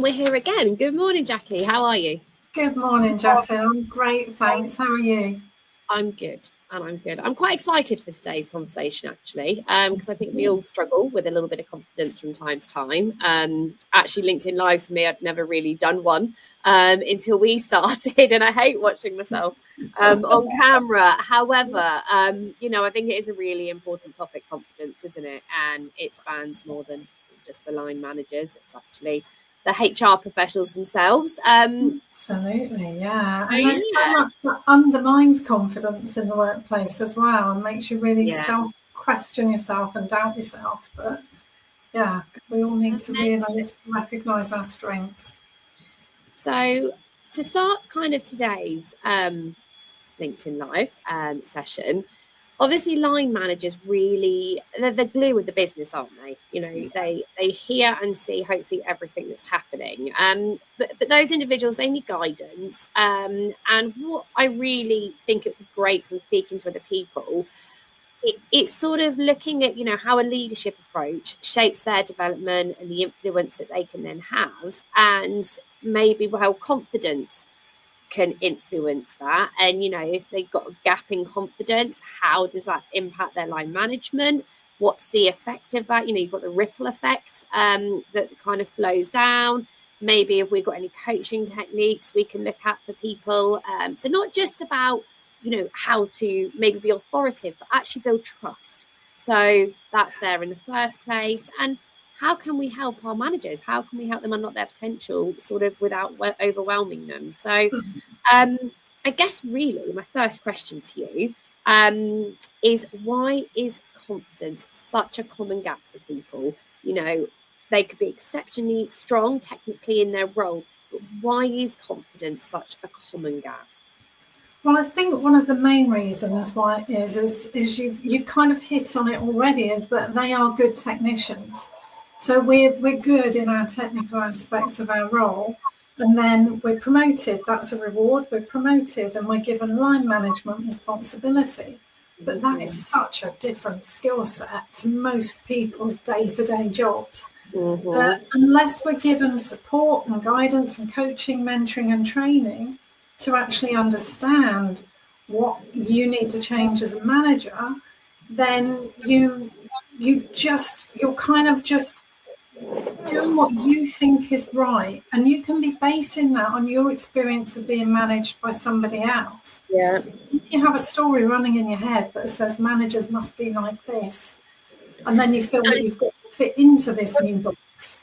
We're here again. Good morning, Jackie. How are you? Good morning, Jacqueline. I'm great, thanks. How are you? I'm good. I'm quite excited for today's conversation, actually, because I think we all struggle with a little bit of confidence from time to time. Actually, LinkedIn Lives for me, I'd never really done one until we started, and I hate watching myself on camera. However, I think it is a really important topic, confidence, isn't it? And it spans more than just the line managers. It's actually the HR professionals themselves. Absolutely, yeah. And there's so much that undermines confidence in the workplace as well and makes you really self-question yourself and doubt yourself. But yeah, we all need to recognise our strengths. So to start kind of today's LinkedIn Live session, obviously line managers really, they're the glue of the business, aren't they? They hear and see hopefully everything that's happening. But those individuals, they need guidance. And what I really think it would be great from speaking to other people, it's sort of looking at, how a leadership approach shapes their development and the influence that they can then have, and maybe how confidence can influence that. And if they've got a gap in confidence, how does that impact their line management? What's the effect of that? You've got the ripple effect that kind of flows down. Maybe if we've got any coaching techniques we can look at for people, so not just about how to maybe be authoritative, but actually build trust. So that's there in the first place. And how can we help our managers? How can we help them unlock their potential sort of without overwhelming them? So I guess really my first question to you is, why is confidence such a common gap for people? They could be exceptionally strong technically in their role, but why is confidence such a common gap? Well, I think one of the main reasons why it is you've kind of hit on it already, is that they are good technicians. So we're good in our technical aspects of our role, and then we're promoted. That's a reward. We're promoted and we're given line management responsibility. But that is such a different skill set to most people's day-to-day jobs. That unless we're given support and guidance and coaching, mentoring and training to actually understand what you need to change as a manager, then you're kind of just doing what you think is right, and you can be basing that on your experience of being managed by somebody else. Yeah. If you have a story running in your head that says managers must be like this, and then you feel that you've got to fit into this new box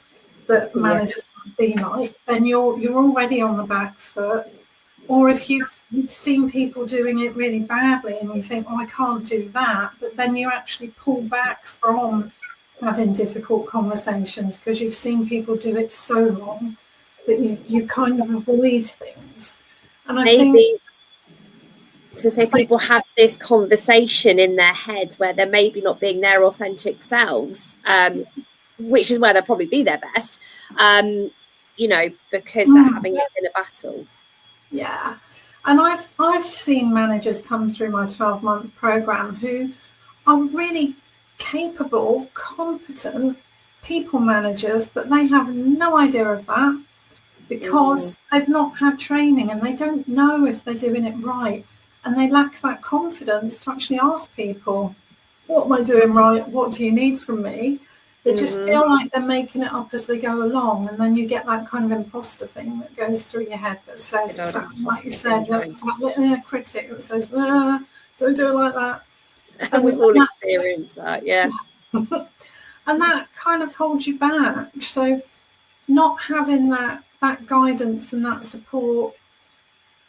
that managers must be like, then you're already on the back foot. Or if you've seen people doing it really badly and you think, I can't do that, but then you actually pull back from having difficult conversations because you've seen people do it so long that you kind of avoid things. And I think people have this conversation in their head where they're maybe not being their authentic selves, which is where they'll probably be their best, because they're having it in a battle. Yeah. And I've seen managers come through my 12-month program who are really capable, competent people managers, but they have no idea of that because they've not had training and they don't know if they're doing it right, and they lack that confidence to actually ask people, what am I doing right? What do you need from me? They just feel like they're making it up as they go along, and then you get that kind of imposter thing that goes through your head that says, exactly like you said, that little critic that says, don't do it like that. And we've all experienced that, yeah. And that kind of holds you back. So not having that guidance and that support,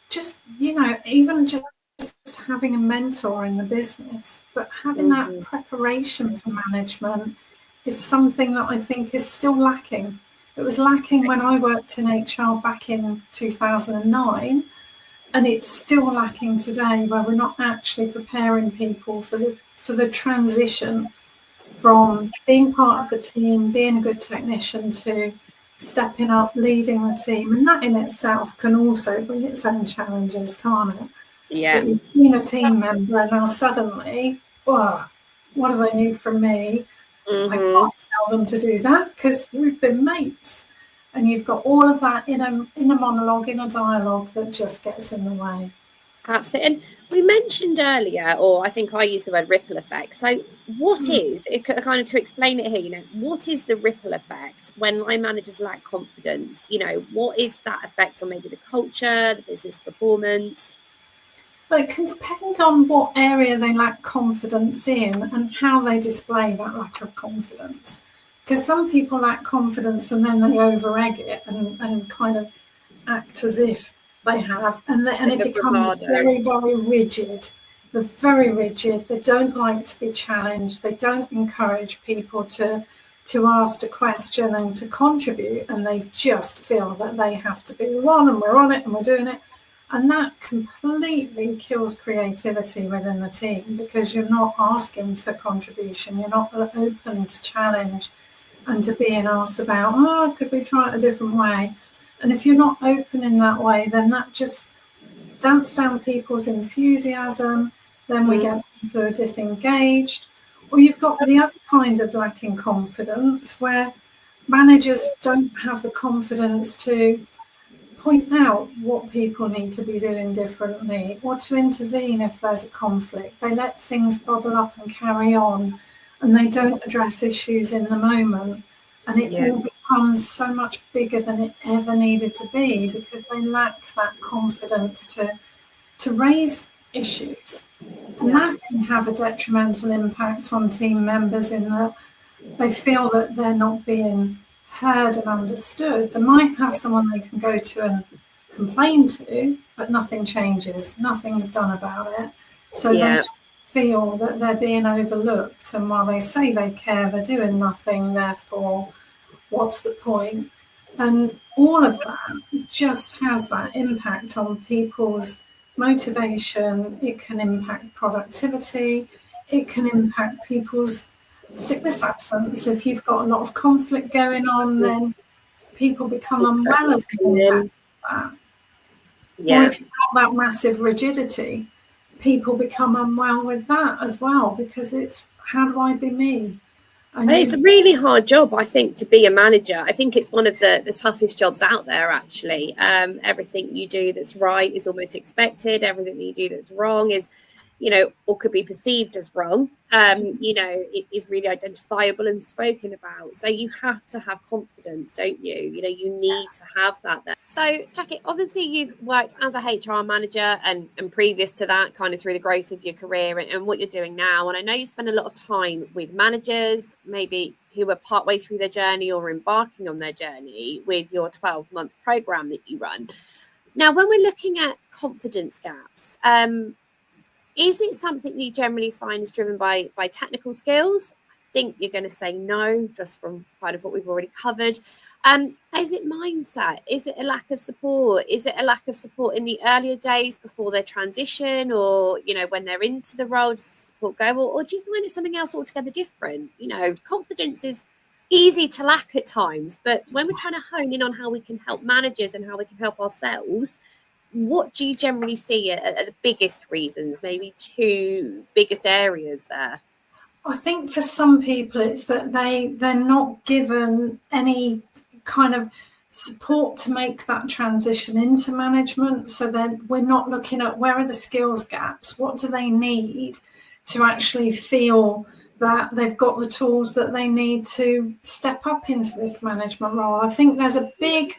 just, even just having a mentor in the business, but having that preparation for management is something that I think is still lacking. It was lacking when I worked in HR back in 2009, and it's still lacking today, where we're not actually preparing people for the transition from being part of the team, being a good technician, to stepping up, leading the team. And that in itself can also bring its own challenges, can't it? Yeah. But you've been a team member and now suddenly, what do they need from me? I can't tell them to do that because we've been mates. And you've got all of that in a monologue, in a dialogue that just gets in the way. Absolutely. And we mentioned earlier, or I think I used the word ripple effect. So what is, kind of to explain it here, what is the ripple effect when line managers lack confidence? What is that effect on maybe the culture, the business performance? Well, it can depend on what area they lack confidence in and how they display that lack of confidence. Because some people lack confidence and then they over-egg it and kind of act as if they have, and it becomes very, very rigid. They're very rigid. They don't like to be challenged. They don't encourage people to ask a question and to contribute, and they just feel that they have to be the one, and we're on it and we're doing it. And that completely kills creativity within the team, because you're not asking for contribution. You're not open to challenge and to being asked about, could we try it a different way? And if you're not open in that way, then that just damps down people's enthusiasm. Then we get people who are disengaged. Or you've got the other kind of lacking confidence, where managers don't have the confidence to point out what people need to be doing differently, or to intervene if there's a conflict. They let things bubble up and carry on, and they don't address issues in the moment. And it all becomes so much bigger than it ever needed to be, because they lack that confidence to raise issues. And that can have a detrimental impact on team members, in that they feel that they're not being heard and understood. They might have someone they can go to and complain to, but nothing changes, nothing's done about it. So they feel that they're being overlooked, and while they say they care, they're doing nothing. Therefore, what's the point? And all of that just has that impact on people's motivation. It can impact productivity. It can impact people's sickness absence. If you've got a lot of conflict going on, then people become unwell as a result of that. Or if you've got that massive rigidity, people become unwell with that as well, because it's, how do I be me? And it's a really hard job, I think, to be a manager. I think it's one of the toughest jobs out there, actually. Everything you do that's right is almost expected. Everything that you do that's wrong is, or could be perceived as wrong, it is really identifiable and spoken about. So you have to have confidence, don't you? You need to have that there. So, Jacqui, obviously you've worked as a HR manager and previous to that, kind of through the growth of your career and what you're doing now. And I know you spend a lot of time with managers, maybe who are partway through their journey or embarking on their journey with your 12-month program that you run. Now, when we're looking at confidence gaps, is it something you generally find is driven by technical skills? I think you're going to say no, just from kind of what we've already covered. Is it mindset? Is it a lack of support? Is it a lack of support in the earlier days before their transition, or, when they're into the role, does the support go? Or do you find it's something else altogether different? Confidence is easy to lack at times, but when we're trying to hone in on how we can help managers and how we can help ourselves, what do you generally see are the biggest reasons, maybe two biggest areas there? I think for some people it's that they're not given any kind of support to make that transition into management. So then we're not looking at where are the skills gaps, what do they need to actually feel that they've got the tools that they need to step up into this management role. I think there's a big,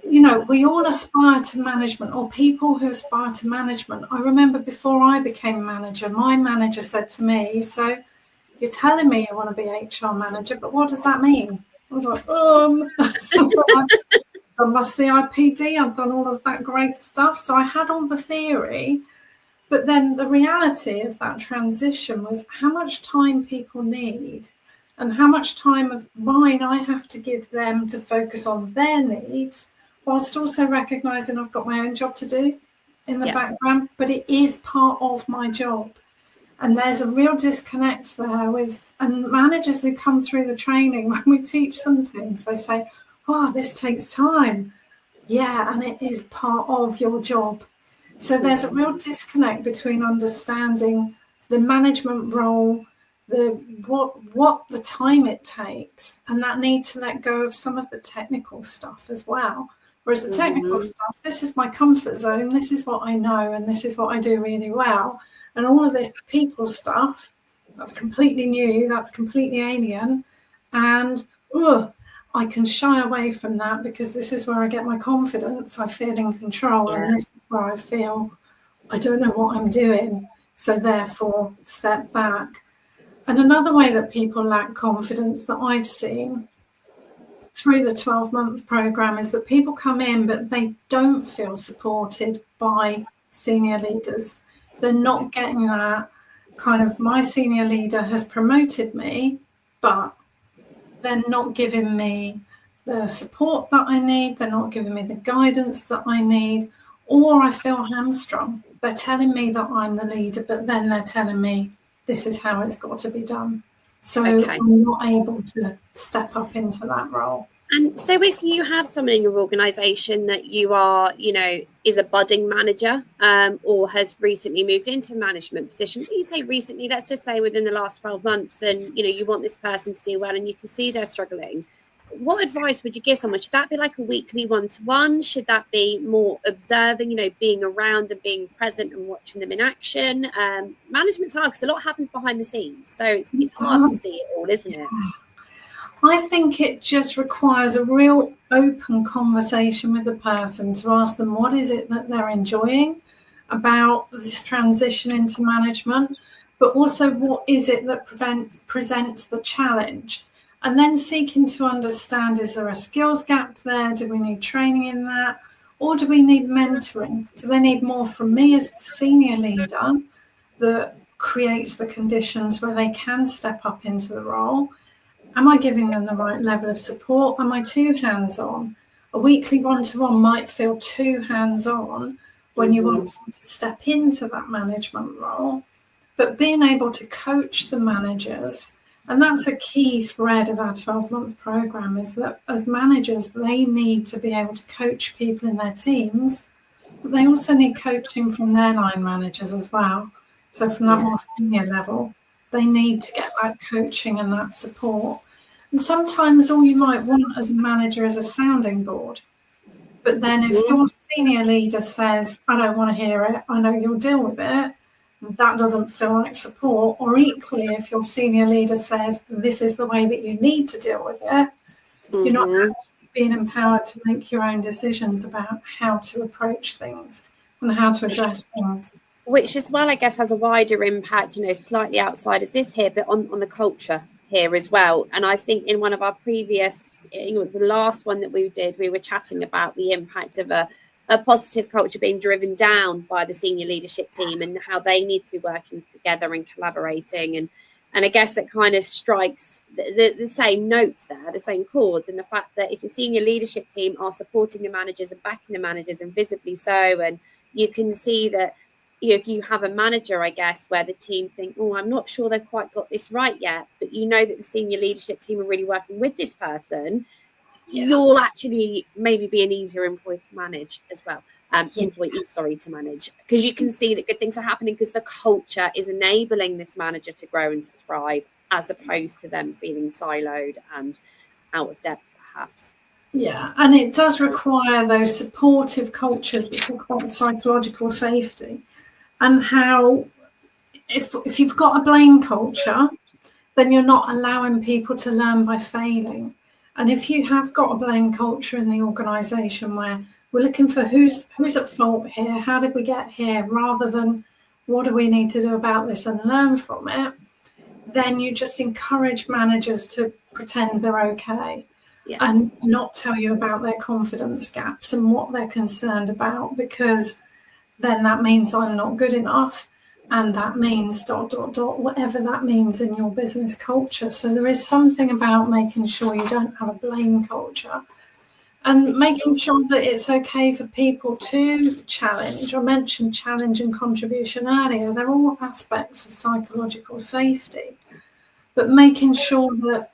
we all aspire to management, or people who aspire to management. I remember before I became manager, my manager said to me, so you're telling me you want to be HR manager, but what does that mean? I was like, I've done my CIPD, I've done all of that great stuff. So I had all the theory, but then the reality of that transition was how much time people need and how much time of mine I have to give them to focus on their needs, whilst also recognising I've got my own job to do in the background, but it is part of my job. And there's a real disconnect there and managers who come through the training, when we teach them things, they say, this takes time. Yeah, and it is part of your job. So there's a real disconnect between understanding the management role, what the time it takes, and that need to let go of some of the technical stuff as well. Whereas the technical stuff, this is my comfort zone, this is what I know, and this is what I do really well. And all of this people stuff, that's completely new, that's completely alien, and I can shy away from that because this is where I get my confidence. I feel in control, and this is where I feel I don't know what I'm doing. So therefore, step back. And another way that people lack confidence that I've seen through the 12-month program is that people come in, but they don't feel supported by senior leaders. They're not getting that kind of, my senior leader has promoted me, but they're not giving me the support that I need. They're not giving me the guidance that I need, or I feel hamstrung. They're telling me that I'm the leader, but then they're telling me this is how it's got to be done. So I'm not able to step up into that role. And so if you have someone in your organisation that you are, is a budding manager or has recently moved into a management position, you say recently, let's just say within the last 12 months, and, you want this person to do well and you can see they're struggling, what advice would you give someone? Should that be like a weekly one-to-one? Should that be more observing, being around and being present and watching them in action? Management's hard because a lot happens behind the scenes. So it's hard to see it all, isn't it? I think it just requires a real open conversation with the person to ask them what is it that they're enjoying about this transition into management, but also what is it that presents the challenge. And then seeking to understand, is there a skills gap there? Do we need training in that? Or do we need mentoring? Do they need more from me as the senior leader that creates the conditions where they can step up into the role? Am I giving them the right level of support? Am I too hands-on? A weekly one-to-one might feel too hands-on when you want someone to step into that management role. But being able to coach the managers, and that's a key thread of our 12-month program, is that as managers, they need to be able to coach people in their teams, but they also need coaching from their line managers as well. So from that more senior level, they need to get that coaching and that support. And sometimes all you might want as a manager is a sounding board. But then if your senior leader says, I don't want to hear it, I know you'll deal with it, that doesn't feel like support. Or equally, if your senior leader says, this is the way that you need to deal with it, you're not actually being empowered to make your own decisions about how to approach things and how to address things. Which as well, I guess, has a wider impact, slightly outside of this here, but on the culture here as well. And I think in one of our previous, it was the last one that we did, we were chatting about the impact of a positive culture being driven down by the senior leadership team and how they need to be working together and collaborating. And I guess it kind of strikes the same notes there, the same chords, and the fact that if your senior leadership team are supporting the managers and backing the managers, and visibly so, and you can see that, if you have a manager, I guess, where the team think, I'm not sure they've quite got this right yet, but that the senior leadership team are really working with this person, you'll actually maybe be an easier employee to manage as well. To manage, because you can see that good things are happening because the culture is enabling this manager to grow and to thrive, as opposed to them feeling siloed and out of depth, perhaps. Yeah, and it does require those supportive cultures that talk about psychological safety. And how, if you've got a blame culture, then you're not allowing people to learn by failing. And if you have got a blame culture in the organisation where we're looking for who's at fault here, how did we get here, rather than what do we need to do about this and learn from it, then you just encourage managers to pretend they're okay and not tell you about their confidence gaps and what they're concerned about, because then that means I'm not good enough, and that means ... whatever that means in your business culture. So there is something about making sure you don't have a blame culture, and making sure that it's okay for people to challenge. I mentioned challenge and contribution earlier. They're all aspects of psychological safety, but making sure that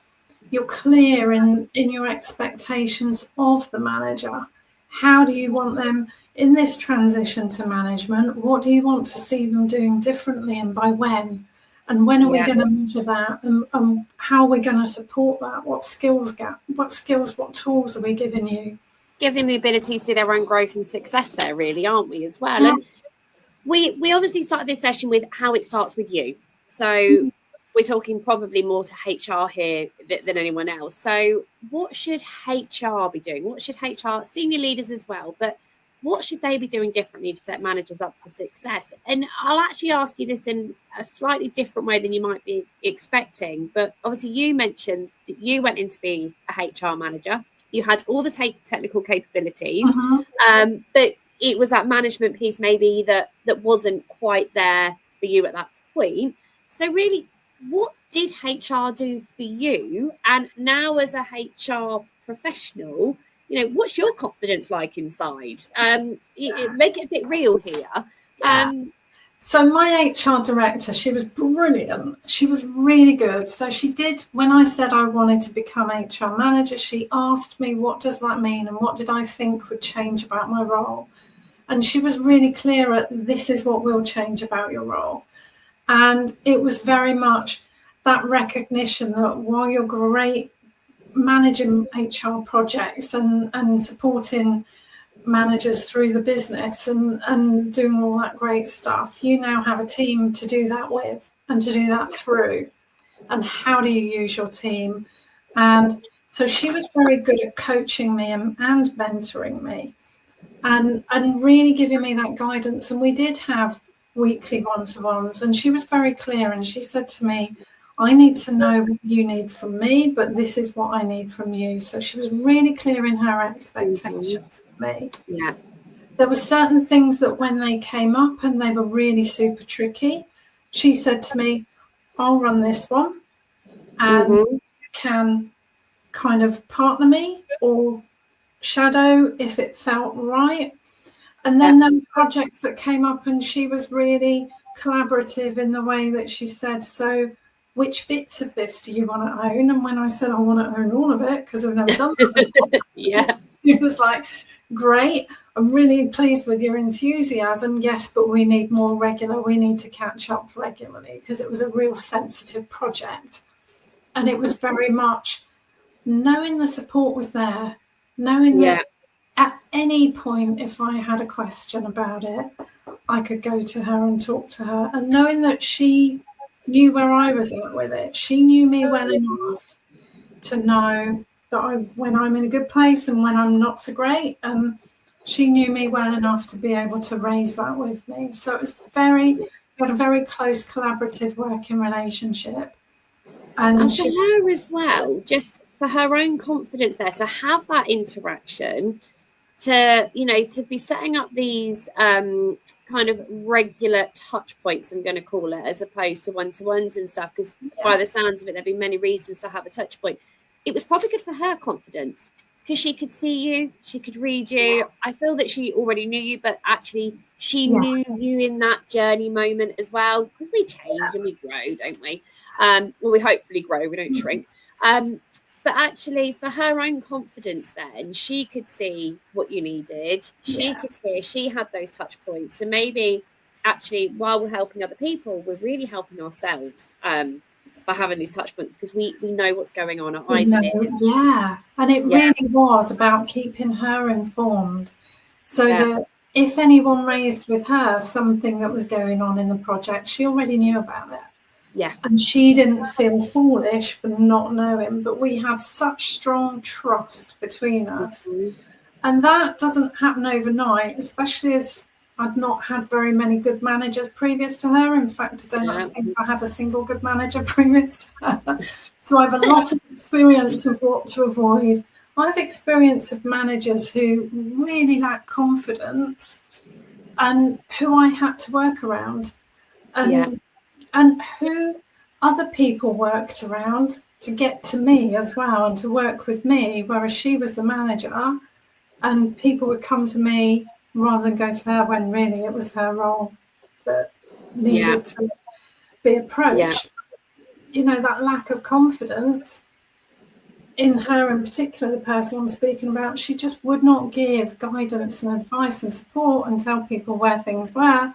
you're clear in your expectations of the manager. How do you want them in this transition to management? What do you want to see them doing differently, and by when? And when are we going to measure that? And how are we going to support that? What tools are we giving you? Give them the ability to see their own growth and success there, really, aren't we, as well? And we obviously started this session with how it starts with you. So we're talking probably more to HR here than anyone else. So what should HR be doing? What should HR, senior leaders as well, but what should they be doing differently to set managers up for success? And I'll actually ask you this in a slightly different way than you might be expecting. But obviously you mentioned that you went in to be a HR manager. You had all the technical capabilities, but it was that management piece maybe that wasn't quite there for you at that point. So really, what did HR do for you? And now as a HR professional, you know, what's your confidence like inside? Make it a bit real here. So my HR director, she was brilliant. She was really good. So she did, when I said I wanted to become HR manager, she asked me, what does that mean? And what did I think would change about my role? And she was really clear at, this is what will change about your role. And it was very much that recognition that while you're great managing HR projects and supporting managers through the business and doing all that great stuff, you now have a team to do that with and to do that through. And how do you use your team? And so she was very good at coaching me and mentoring me and really giving me that guidance. And we did have weekly one-to-ones, and she was very clear, and she said to me, I need to know what you need from me, but this is what I need from you. So she was really clear in her expectations of me. Yeah. There were certain things that when they came up and they were really super tricky, she said to me, I'll run this one and you can kind of partner me or shadow if it felt right. And then there were projects that came up and she was really collaborative in the way that she said, so which bits of this do you want to own? And when I said I want to own all of it because I've never done that before, she was like, great, I'm really pleased with your enthusiasm. Yes, but we need more regular. We need to catch up regularly because it was a real sensitive project. And it was very much knowing the support was there, knowing that at any point, if I had a question about it, I could go to her and talk to her, and knowing that she knew where I was at with it. She knew me well enough to know that when I'm in a good place and when I'm not so great, and she knew me well enough to be able to raise that with me. So it was we had a very close collaborative working relationship. And for her as well, just for her own confidence there, to have that interaction, to, you know, to be setting up these kind of regular touch points, I'm going to call it, as opposed to one-to-ones and stuff, because by the sounds of it, there'd be many reasons to have a touch point. It was probably good for her confidence because she could see you, she could read you. I feel that she already knew you, but actually she knew you in that journey moment as well, because we change and we grow, don't we? Well, we hopefully grow, we don't shrink. But actually, for her own confidence then, she could see what you needed. She could hear, she had those touch points. And maybe actually, while we're helping other people, we're really helping ourselves by having these touch points, because we know what's going on at eyes and ears. Yeah, and it really was about keeping her informed. So that if anyone raised with her something that was going on in the project, she already knew about it. Yeah. And she didn't feel foolish for not knowing, but we had such strong trust between us. And that doesn't happen overnight, especially as I'd not had very many good managers previous to her. In fact, I don't think I had a single good manager previous to her. So I have a lot of experience of what to avoid. I have experience of managers who really lack confidence and who I had to work around. And who other people worked around to get to me as well and to work with me, whereas she was the manager and people would come to me rather than go to her when really it was her role that needed to be approached. You know, that lack of confidence in her in particular, the person I'm speaking about, she just would not give guidance and advice and support and tell people where things were.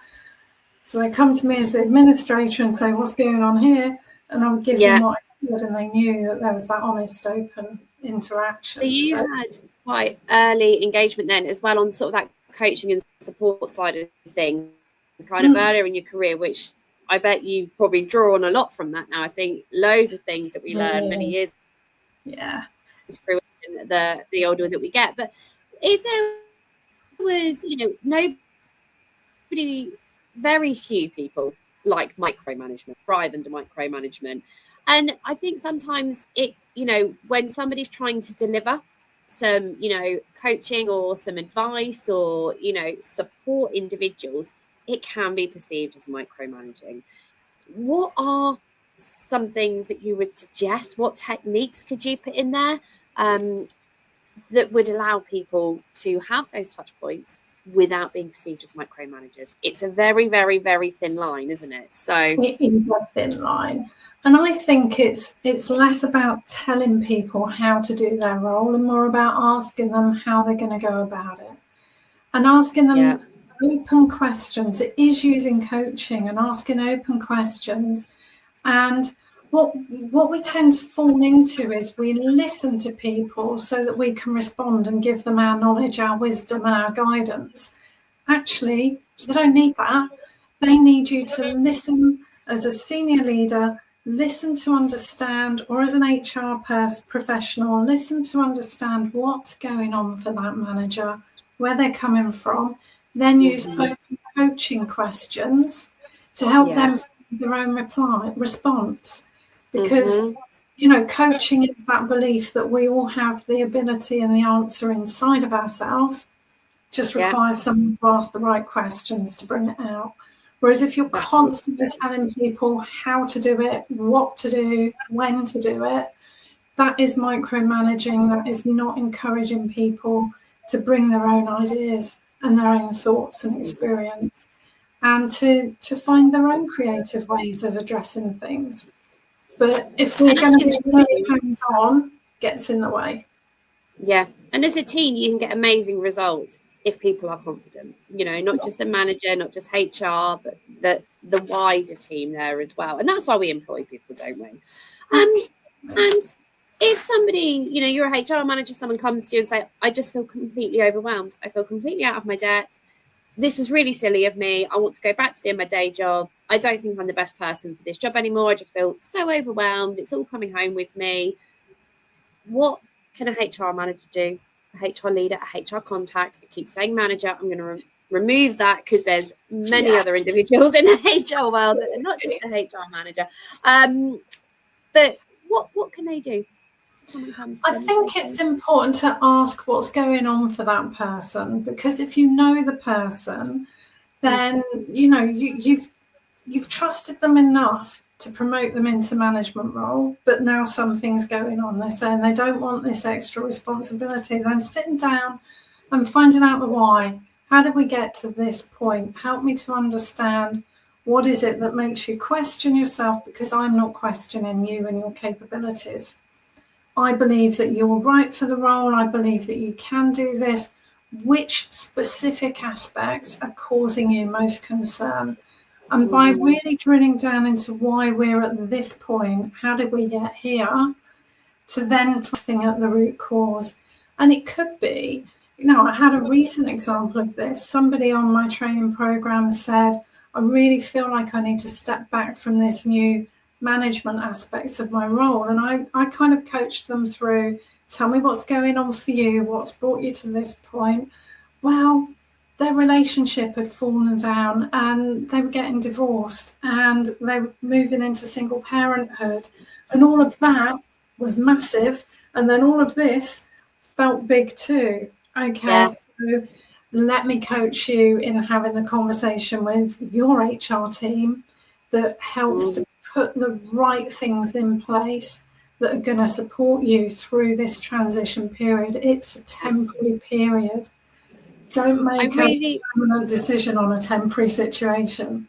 So they come to me as the administrator and say, what's going on here? And I would give them what I could, and they knew that there was that honest, open interaction. So you had quite early engagement then as well on sort of that coaching and support side of things, kind of earlier in your career, which I bet you probably draw on a lot from that now. I think loads of things that we learned many years through the older that we get. But if there was, nobody, very few people like micromanagement, thrive under micromanagement. And I think sometimes it, when somebody's trying to deliver some, coaching or some advice or, support individuals, it can be perceived as micromanaging. What are some things that you would suggest? What techniques could you put in there that would allow people to have those touch points without being perceived as micromanagers? It's a very, very, very thin line, isn't it? So it is a thin line. And I think it's less about telling people how to do their role and more about asking them how they're going to go about it. And asking them open questions. It is using coaching and asking open questions. And what we tend to fall into is we listen to people so that we can respond and give them our knowledge, our wisdom, and our guidance. Actually, they don't need that. They need you to listen as a senior leader, listen to understand, or as an HR professional, listen to understand what's going on for that manager, where they're coming from, then use open coaching questions to help them find their own response. Because, coaching is that belief that we all have the ability and the answer inside of ourselves, just requires someone to ask the right questions to bring it out. Whereas if you're constantly telling people how to do it, what to do, when to do it, that is micromanaging. That is not encouraging people to bring their own ideas and their own thoughts and experience, and to find their own creative ways of addressing things. But if we're going to be really hands-on, gets in the way. Yeah, and as a team, you can get amazing results if people are confident. Not just the manager, not just HR, but the wider team there as well. And that's why we employ people, don't we? And if somebody, you're a HR manager, someone comes to you and say, I just feel completely overwhelmed. I feel completely out of my depth. This was really silly of me. I want to go back to doing my day job. I don't think I'm the best person for this job anymore. I just feel so overwhelmed. It's all coming home with me. What can a HR manager do? A HR leader, a HR contact? I keep saying manager. I'm going to remove that because there's many other individuals in the HR world that are not just a HR manager. But what can they do? I think it's important to ask what's going on for that person, because if you know the person, then you've trusted them enough to promote them into management role, but now something's going on. They're saying they don't want this extra responsibility. Then sitting down and finding out the why. How did we get to this point? Help me to understand what is it that makes you question yourself, because I'm not questioning you and your capabilities. I believe that you're right for the role. I believe that you can do this. Which specific aspects are causing you most concern? And by really drilling down into why we're at this point, how did we get here, to then think at the root cause. And it could be, I had a recent example of this. Somebody on my training program said, I really feel like I need to step back from this new management aspects of my role. And I kind of coached them through, tell me what's going on for you, what's brought you to this point. Well, their relationship had fallen down and they were getting divorced and they were moving into single parenthood, and all of that was massive. And then all of this felt big too. Okay, so let me coach you in having the conversation with your HR team that helps to put the right things in place that are going to support you through this transition period. It's a temporary period. Don't make a permanent decision on a temporary situation.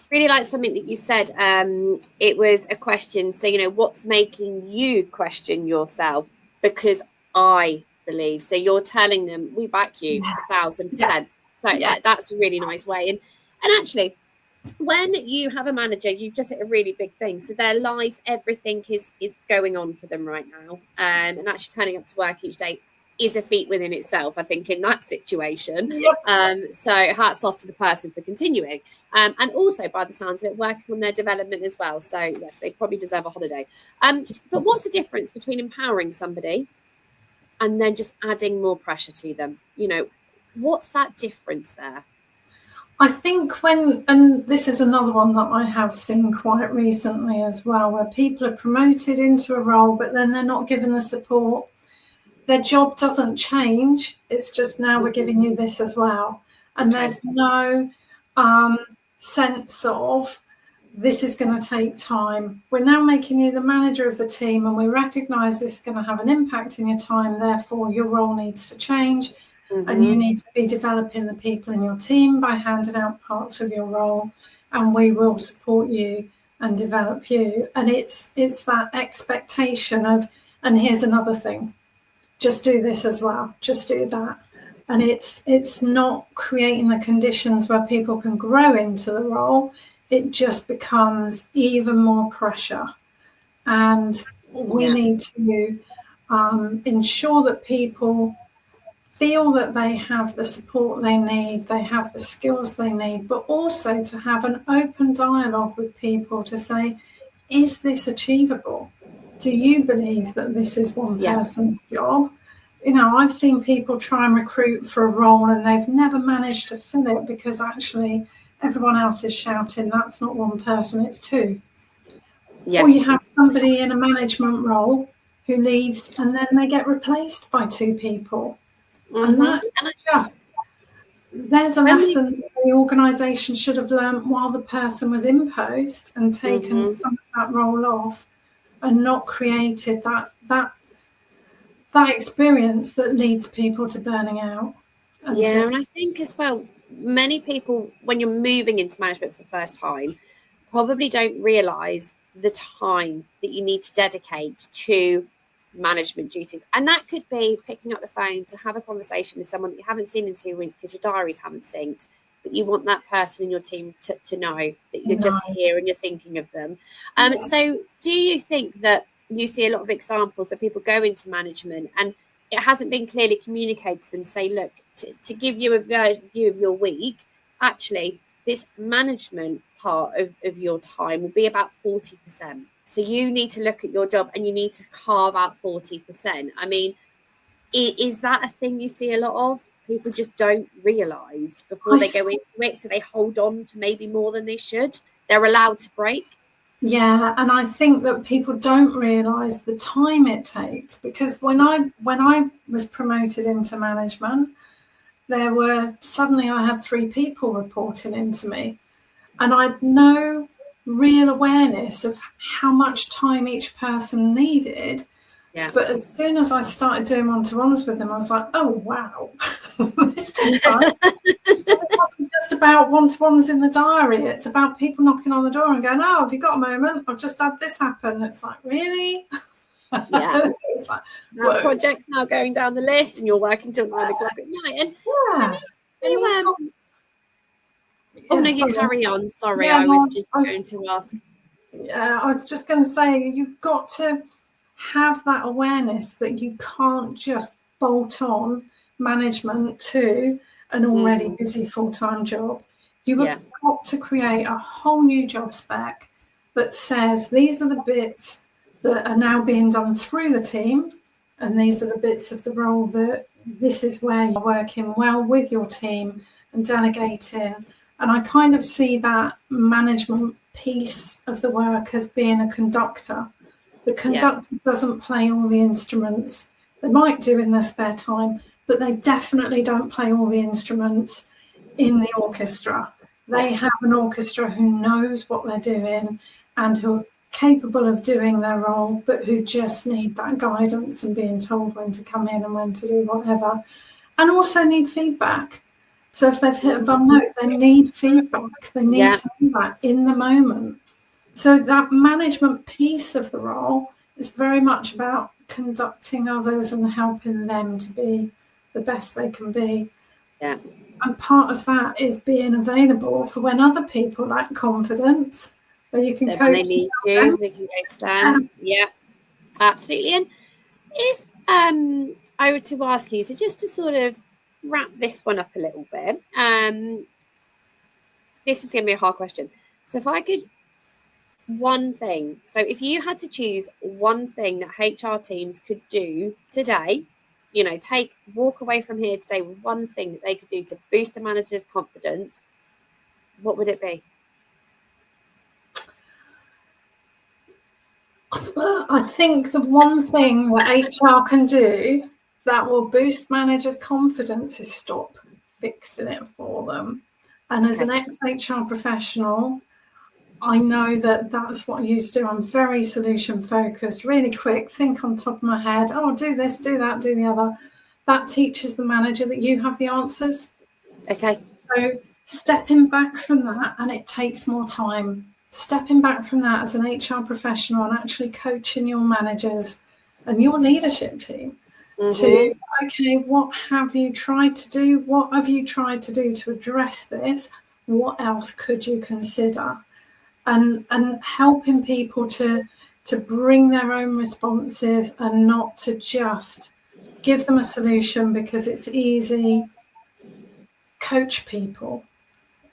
Really like something that you said. It was a question. So, what's making you question yourself? Because I believe. So you're telling them, we back you 1,000%. So that's a really nice way. And actually, when you have a manager, you've just hit a really big thing. So their life, everything is going on for them right now. And actually turning up to work each day is a feat within itself, I think, in that situation. Yep. So hats off to the person for continuing. And also, by the sounds of it, working on their development as well. So yes, they probably deserve a holiday. But what's the difference between empowering somebody and then just adding more pressure to them? You know, what's that difference there? I think and this is another one that I have seen quite recently as well, where people are promoted into a role, but then they're not given the support. Their job doesn't change. It's just now we're giving you this as well. And there's no sense of this is going to take time. We're now making you the manager of the team, and we recognise this is going to have an impact in your time. Therefore, your role needs to change. And you need to be developing the people in your team by handing out parts of your role, and we will support you and develop you. And it's that expectation of, and here's another thing, just do this as well, just do that. And it's not creating the conditions where people can grow into the role. It just becomes even more pressure. And we need to ensure that people feel that they have the support they need, they have the skills they need, but also to have an open dialogue with people to say, is this achievable? Do you believe that this is one person's job? You know, I've seen people try and recruit for a role and they've never managed to fill it because actually everyone else is shouting, that's not one person, it's two. Or you have somebody in a management role who leaves and then they get replaced by two people. And that's just, there's a lesson the organisation should have learned while the person was in post and taken some of that role off and not created that experience that leads people to burning out. And I think as well, many people, when you're moving into management for the first time, probably don't realise the time that you need to dedicate to management duties. And that could be picking up the phone to have a conversation with someone that you haven't seen in 2 weeks because your diaries haven't synced, but you want that person in your team to know that you're just here and you're thinking of them. So do you think that you see a lot of examples of people go into management and it hasn't been clearly communicated to them, say, look, to give you a view of your week, actually, this management part of your time will be about 40%. So you need to look at your job and you need to carve out 40%. I mean, is that a thing you see a lot of? People just don't realise before they go into it, so they hold on to maybe more than they should. They're allowed to break. Yeah, and I think that people don't realise the time it takes, because when I was promoted into management, suddenly I had 3 people reporting into me, and I had no real awareness of how much time each person needed. But as soon as I started doing one-to-ones with them, I was like, oh wow, this takes time. It wasn't just about one-to-ones in the diary, it's about people knocking on the door and going, oh, have you got a moment, I've just had this happen. It's like, really? It's like, that project's now going down the list and you're working till 9 o'clock at night. And you carry on. Sorry, I was going to ask. Yeah, I was just going to say, you've got to have that awareness that you can't just bolt on management to an already busy full-time job. You have got to create a whole new job spec that says these are the bits that are now being done through the team, and these are the bits of the role that this is where you're working well with your team and delegating. And I kind of see that management piece of the work as being a conductor. The conductor doesn't play all the instruments. They might do in their spare time, but they definitely don't play all the instruments in the orchestra. They have an orchestra who knows what they're doing and who are capable of doing their role, but who just need that guidance and being told when to come in and when to do whatever, and also need feedback. So if they've hit a bum note, they need feedback. They need to do that in the moment. So that management piece of the role is very much about conducting others and helping them to be the best they can be. Yeah. And part of that is being available for when other people lack confidence, where you can So coach when they need you, they can go to them. Yeah, absolutely. And if I were to ask you, so just to sort of wrap this one up a little bit, this is going to be a hard question. So if I could, one thing, so if you had to choose one thing that HR teams could do today, you know, walk away from here today with one thing that they could do to boost a manager's confidence, what would it be? I think the one thing that HR can do that will boost managers' confidence is stop fixing it for them. And as an ex-HR professional, I know that that's what I used to do. I'm very solution focused, really quick, think on top of my head, oh, do this, do that, do the other. That teaches the manager that you have the answers. Okay. So stepping back from that, and it takes more time, stepping back from that as an HR professional and actually coaching your managers and your leadership team to, okay, what have you tried to do? What have you tried to do to address this? What else could you consider? And helping people to bring their own responses and not to just give them a solution because it's easy. Coach people.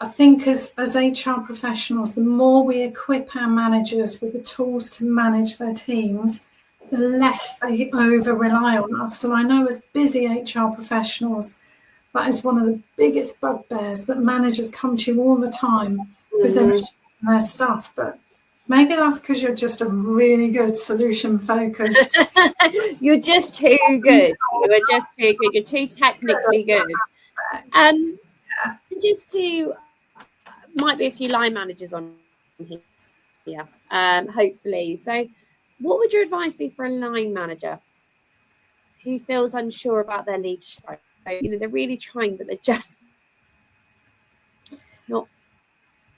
I think as HR professionals, the more we equip our managers with the tools to manage their teams, the less they over rely on us. And I know as busy HR professionals, that is one of the biggest bugbears, that managers come to you all the time with their issues and their stuff. But maybe that's because you're just a really good solution focused. You're just too good. You're just too good. You're too technically good. Just to, might be a few line managers on here, hopefully. So what would your advice be for a line manager who feels unsure about their leadership? You know, they're really trying, but they're just not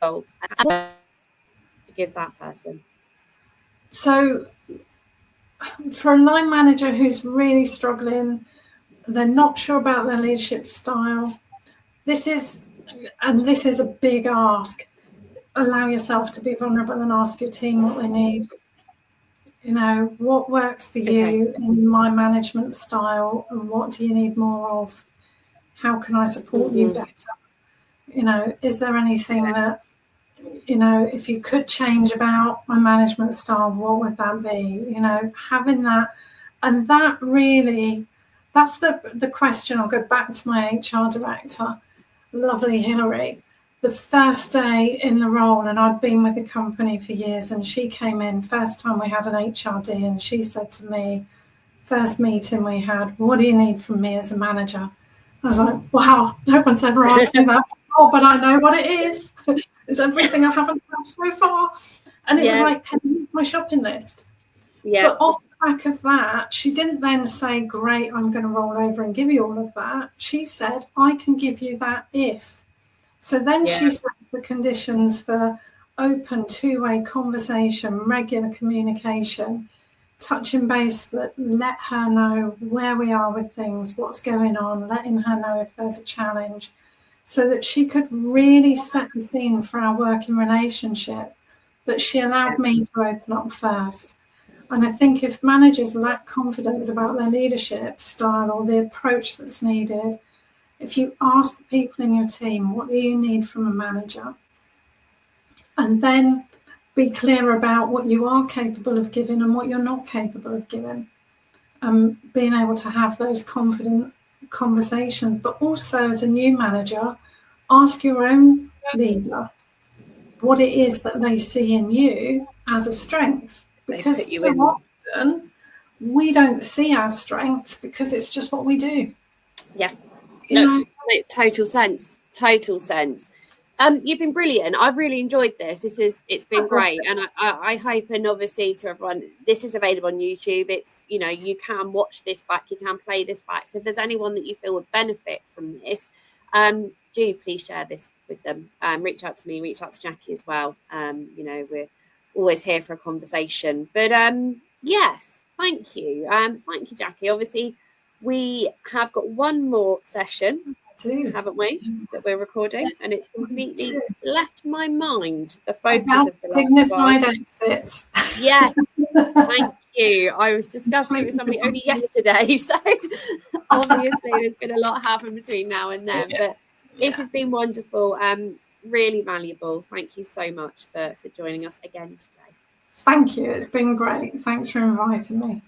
goals to give that person. So for a line manager who's really struggling, they're not sure about their leadership style, this is a big ask. Allow yourself to be vulnerable and ask your team what they need. You know, what works for you in my management style, and what do you need more of? How can I support you better? You know, is there anything that, you know, if you could change about my management style, what would that be? You know, having that, and that really, that's the question. I'll go back to my HR director, lovely Hillary. The first day in the role, and I'd been with the company for years, and she came in, first time we had an HRD, and she said to me, first meeting we had, what do you need from me as a manager? I was like, wow, no one's ever asked me that before, but I know what it is. It's everything I haven't done so far. And it was like, my shopping list. But off the back of that, she didn't then say, great, I'm going to roll over and give you all of that. She said, I can give you that if. So then she set the conditions for open two-way conversation, regular communication, touching base that let her know where we are with things, what's going on, letting her know if there's a challenge, so that she could really set the scene for our working relationship. But she allowed me to open up first. And I think if managers lack confidence about their leadership style or the approach that's needed, if you ask the people in your team, what do you need from a manager? And then be clear about what you are capable of giving and what you're not capable of giving. Being able to have those confident conversations, but also as a new manager, ask your own leader what it is that they see in you as a strength. Because so often we don't see our strengths because it's just what we do. Yeah. No, makes total sense. Total sense. You've been brilliant. I've really enjoyed this. It's been great, and I hope, and obviously to everyone, this is available on YouTube. It's, you know, you can watch this back, you can play this back. So if there's anyone that you feel would benefit from this, do please share this with them. Reach out to me, reach out to Jacqui as well. You know, we're always here for a conversation. But yes, thank you, Jacqui. Obviously, we have got one more session haven't we? That we're recording, and it's completely left my mind the focus of the dignified exits. Yes, thank you. I was discussing it with somebody only yesterday, so obviously there's been a lot happen between now and then. But this has been wonderful, really valuable. Thank you so much for joining us again today. Thank you. It's been great. Thanks for inviting me.